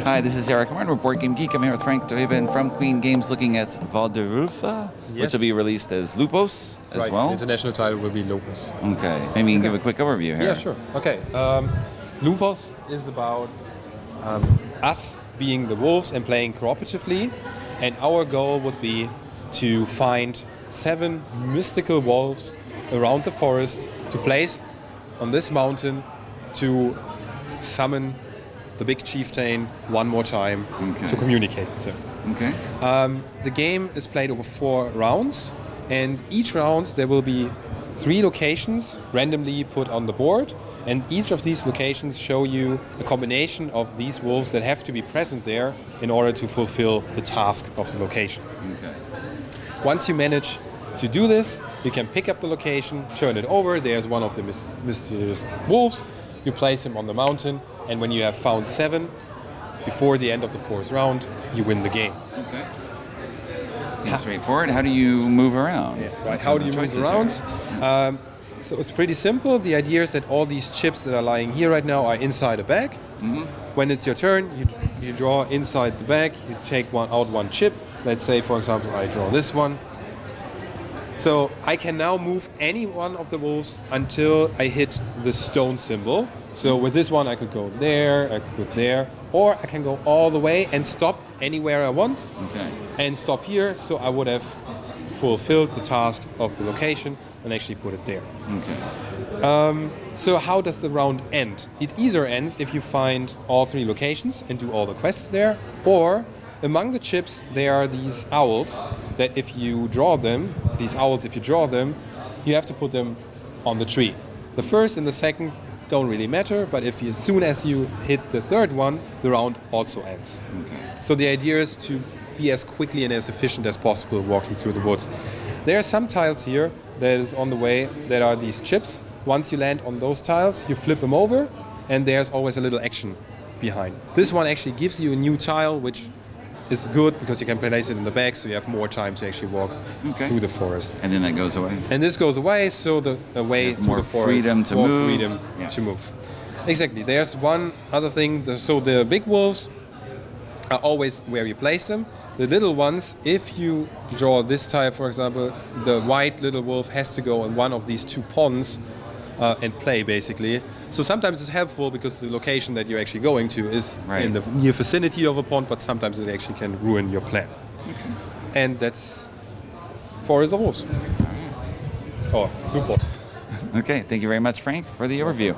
Hi, this is Eric Martin. We're Board Game Geek. I'm here with Frank Toiven from Queen Games looking at Valderufa, which will be released as Lupos as well. The international title will be Lupos. Okay. Maybe you can give a quick overview here. Yeah, sure. Okay. Lupos is about us being the wolves and playing cooperatively. And our goal would be to find 7 mystical wolves around the forest to place on this mountain to summon the big chieftain one more time to communicate with him. Okay. The game is played over 4 rounds, and each round there will be 3 locations randomly put on the board, and each of these locations show you a combination of these wolves that have to be present there in order to fulfill the task of the location. Okay. Once you manage to do this, you can pick up the location, turn it over, there's one of the mysterious wolves, you place him on the mountain, and when you have found 7, before the end of the 4th round, you win the game. Okay. Seems straightforward. How do you move around? Yeah, right. How do you move around? So it's pretty simple. The idea is that all these chips that are lying here right now are inside a bag. Mm-hmm. When it's your turn, you draw inside the bag, you take out one chip. Let's say, for example, I draw this one. So I can now move any one of the wolves until I hit the stone symbol. So with this one I could go there, I could go there, or I can go all the way and stop anywhere I want. Okay. And stop here, so I would have fulfilled the task of the location and actually put it there. Okay. So how does the round end? It either ends if you find all 3 locations and do all the quests there, or among the chips there are these owls that if you draw them, you have to put them on the tree. The first and the second don't really matter, but as soon as you hit the 3rd one, the round also ends. Okay. So the idea is to be as quickly and as efficient as possible walking through the woods. There are some tiles here that is on the way that are these chips. Once you land on those tiles, you flip them over, and there's always a little action behind. This one actually gives you a new tile, which is good because you can place it in the bag, so you have more time to actually walk through the forest. And then that goes away. And this goes away, so the way through the forest, freedom to more move. freedom to move. Exactly. There's one other thing. So the big wolves are always where you place them. The little ones, if you draw this tile, for example, the white little wolf has to go in one of these 2 ponds and play, basically. So sometimes it's helpful because the location that you're actually going to is in the near vicinity of a pond, but sometimes it actually can ruin your plan. Okay. And that's Forest of Wolves. Or Lupos. Okay, thank you very much, Frank, for the overview.